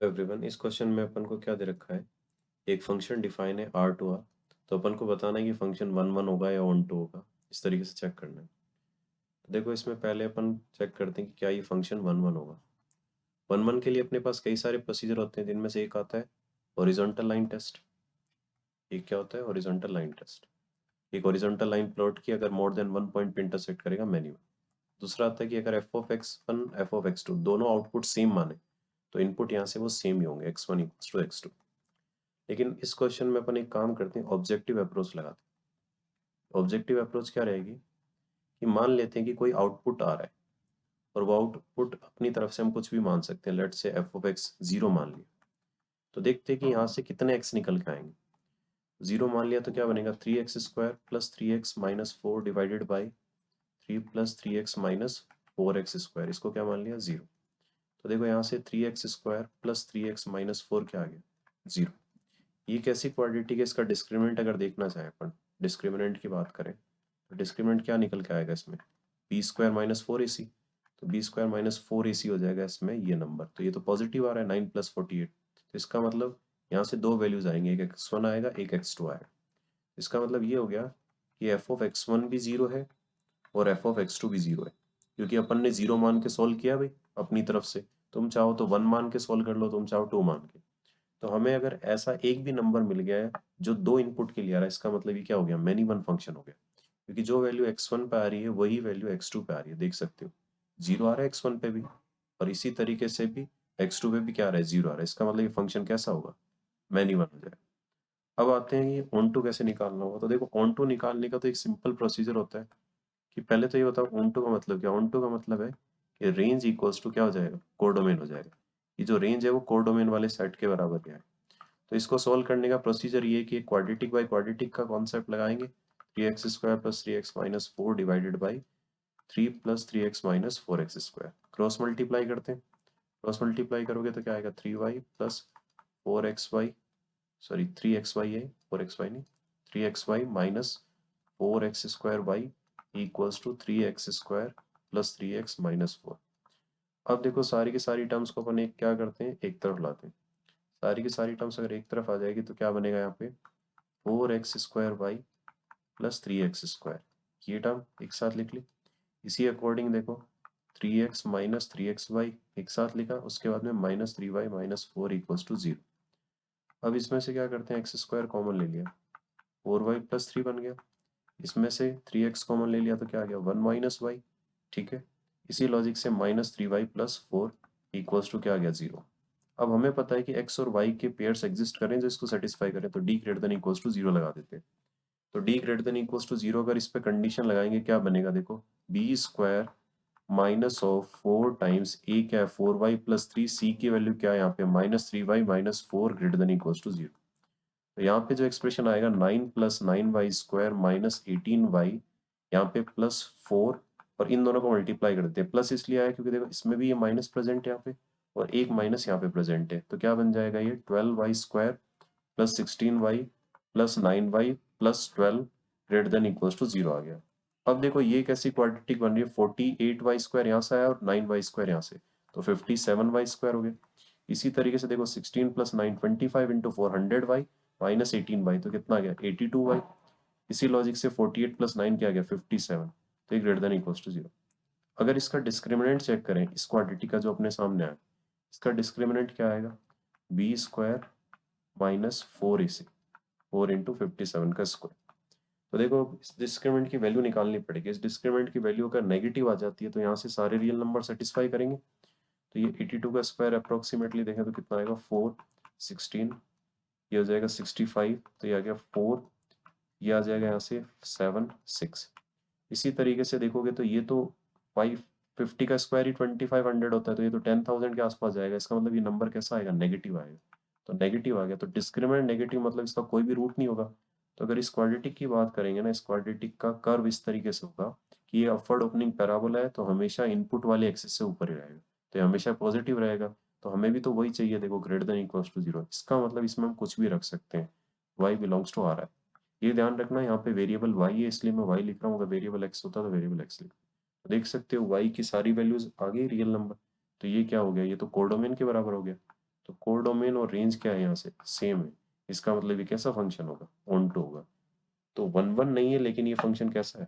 Everyone, इस question में अपन को क्या दे रखा है। एक फंक्शन डिफाइन है आर टू आर। तो अपन को बताना है कि फंक्शन वन वन होगा या वन टू होगा। इस तरीके से चेक करना है। तो देखो, इसमें पहले अपन चेक करते हैं कि क्या ये फंक्शन वन वन होगा। वन वन के लिए अपने पास कई सारे प्रोसीजर होते हैं, जिनमें से एक आता है हॉरिजॉन्टल लाइन टेस्ट। एक क्या होता है? Horizontal line test. एक हॉरिजॉन्टल लाइन प्लॉट की अगर मोर देन वन पॉइंट पे इंटरसेक्ट करेगा मैन्युअल। दूसरा आता है कि अगर F of X one F of X two दोनों आउटपुट सेम माने तो इनपुट यहाँ से वो सेम ही होंगे, X one equals to X two. लेकिन इस क्वेश्चन में अपन एक काम करते हैं, ऑब्जेक्टिव अप्रोच लगाते हैं। ऑब्जेक्टिव अप्रोच क्या रहेगी कि मान लेते हैं कि कोई आउटपुट आ रहा है और वो आउटपुट अपनी तरफ से हम कुछ भी मान सकते हैं। लेट से एफ ऑफ एक्स जीरो मान लिया। तो देखते हैं कि यहाँ से कितने एक्स निकल के आएंगे। जीरो मान लिया तो क्या बनेगा? Three X square plus three X minus four divided by three plus three X minus four X square. इसको क्या मान लिया? जीरो। तो देखो, यहाँ से three X square plus three X minus four क्या आ गया? जीरो। ये कैसी क्वाड्रेटिक है? इसका डिस्क्रिमिनेंट अगर देखना चाहें अपन, डिस्क्रिमिनेंट की बात करें तो डिस्क्रिमिनेंट क्या निकल के आएगा इसमें? बी स्क्वायर माइनस फोर ए सी। तो बी स्क्वायर माइनस फोर ए सी हो जाएगा इसमें ये नंबर। तो ये तो पॉजिटिव आ रहा है, नाइन प्लस फोर्टी एट। तो इसका मतलब यहाँ से दो वैल्यूज आएंगे, एक एक्स वन आएगा, एक एक्स टू आएगा। इसका मतलब ये हो गया कि एफ ऑफ एक्स वन भी जीरो है और एफ ऑफ एक्स टू भी जीरो है, क्योंकि अपन ने जीरो मान के सॉल्व किया भाई अपनी तरफ से। तुम चाहो तो वन मान के सॉल्व कर लो, तुम चाहो टू मान के। तो हमें अगर ऐसा एक भी नंबर मिल गया है जो दो इनपुट के लिए आ रहा है, इसका मतलब ये क्या हो गया? मैनी वन फंक्शन हो गया। क्योंकि जो वैल्यू x1 पे आ रही है वही वैल्यू x2 पे आ रही है। देख सकते हो, जीरो आ रहा है x1 पे भी, और इसी तरीके से भी x2 पे भी क्या आ रहा है? जीरो आ रहा है। इसका मतलब ये फंक्शन कैसा होगा? मैनी वन हो जाएगा। अब आते हैं ये ऑन टू कैसे निकालना होगा। तो देखो, ऑन टू निकालने का तो एक सिंपल प्रोसीजर होता है कि पहले तो ये बताओ ऑन टू का मतलब क्या। ऑन टू का मतलब है कि रेंज इक्वल्स टू क्या हो जाएगा? कोडोमेन हो जाएगा। ये जो रेंज है वो कोडोमेन वाले सेट के बराबर है। तो इसको सोल्व करने का प्रोसीजर ये है कि क्वाड्रेटिक बाय क्वाड्रेटिक का कॉन्सेप्ट लगाएंगे। Three X square plus three X minus four divided by three plus three X minus four X square. Cross multiply करते हैं। क्रॉस मल्टीप्लाई करोगे तो क्या आएगा? Three Y plus four X Y, sorry three X Y है, four X Y नहीं, three X Y minus four X square Y equals to three X square plus three X minus four. अब देखो, सारी की सारी terms को अपन एक क्या करते हैं? एक तरफ लाते हैं। सारी की सारी टर्म्स अगर एक तरफ आ जाएगी तो क्या बनेगा यहाँ पे? Four X square Y plus three X square. ये टर्म एक साथ लिख ली। इसी अकॉर्डिंग देखो, three X minus three X Y एक साथ लिखा, उसके बाद में minus three Y minus four equals to zero. अब इसमें से क्या करते हैं? एक्स स्क्वायर कॉमन ले लिया, फोर वाई प्लस थ्री बन गया। इसमें से थ्री एक्स कॉमन ले लिया तो क्या आ गया? One minus Y. ठीक है। इसी लॉजिक से minus three Y plus four equals to क्या आ गया? जीरो। अब हमें पता है कि एक्स और वाई के पेयर्स एग्जिस्ट करें जो इसको सेटिस्फाई करें, तो D greater than equals to zero लगा देते हैं। तो D greater than equals to zero, अगर इस पे कंडीशन लगाएंगे क्या बनेगा? देखो, B square minus of four times A क्या है? Four Y plus three, C की वैल्यू क्या है यहाँ पे? Minus three Y minus four greater than equals to zero. तो यहाँ पे जो एक्सप्रेशन आएगा, nine plus nine Y square minus eighteen Y, यहाँ पे प्लस फोर, और इन दोनों को मल्टीप्लाई कर देते हैं। प्लस इसलिए आया क्योंकि देखो इसमें भी ये माइनस प्रेजेंट है यहाँ पे, और एक माइनस यहाँ पे प्रेजेंट है। तो क्या बन जाएगा? ये twelve Y square plus sixteen Y plus nine Y plus twelve greater than equals to zero आ गया। अब देखो ये कैसी क्वाड्रेटिक बन रही है? फोर्टी एट वाई स्क्वायर यहाँ से आया और नाइन वाई स्क्वायर यहाँ से, तो फिफ्टी सेवन वाई स्क्वायर हो गया। इसी तरीके से देखो, sixteen plus nine twenty five into four hundred Y minus eighteen Y, तो कितना आ गया? Eighty two Y. इसी लॉजिक से फोर्टी एट प्लस नाइन क्या आ गया? Fifty seven. तो ये greater than equals to zero. अगर इसका डिस्क्रिमिनेंट चेक करें, इस क्वाड्रेटिक का जो अपने सामने आया, इसका डिस्क्रिमिनेंट क्या आएगा? बी स्क्वायर माइनस फोर ए सी, फोर इंटू फिफ्टी सेवन का स्क्वायर। तो देखो, इस डिस्क्रिमिनेंट की वैल्यू निकालनी पड़ेगी। इस डिस्क्रिमिनेंट की वैल्यू अगर नेगेटिव आ जाती है तो यहाँ से सारे रियल नंबर सेटिस्फाई करेंगे। तो ये 82 का स्क्वायर अप्रोक्सीमेटली देखें तो कितना आएगा? फोर, सिक्सटीन, ये हो जाएगा 65, तो ये आ गया फोर, ये आ जाएगा यहाँ से सेवन, सिक्स। इसी तरीके से देखोगे तो ये तो फाइव, फिफ्टी का स्क्वायर ही 2500 होता है, तो ये तो 10,000 के आसपास जाएगा। इसका मतलब ये नंबर कैसा आएगा? नेगेटिव आएगा। तो नेगेटिव आ गया, तो डिस्क्रिमिनेंट नेगेटिव मतलब इसका कोई भी रूट नहीं होगा। तो अगर इस क्वाड्रेटिक की बात करेंगे ना, इस क्वाड्रेटिक का कर्व इस तरीके से होगा कि ये अपवर्ड ओपनिंग पैराबोला है, तो हमेशा इनपुट वाले एक्सिस से ऊपर ही रहेगा, तो ये हमेशा पॉजिटिव रहेगा। तो हमें भी तो वही चाहिए, देखो greater than equals to zero. इसका मतलब इसमें हम कुछ भी रख सकते हैं, y बिलोंग्स टू आर है। ये ध्यान रखना, यहाँ पे वेरिएबल y है इसलिए मैं y लिख रहा हूँ, अगर वेरिएबल x होता तो वेरिएबल x लिख। देख सकते हो y की सारी वैल्यूज आ गई रियल नंबर। तो ये क्या हो गया? ये तो कोडोमेन के बराबर हो गया। तो कोडोमेन और रेंज क्या है यहाँ से सेम है, इसका मतलब ये कैसा फंक्शन होगा, ऑन टू होगा। तो 1 1 नहीं है, लेकिन ये फंक्शन कैसा है,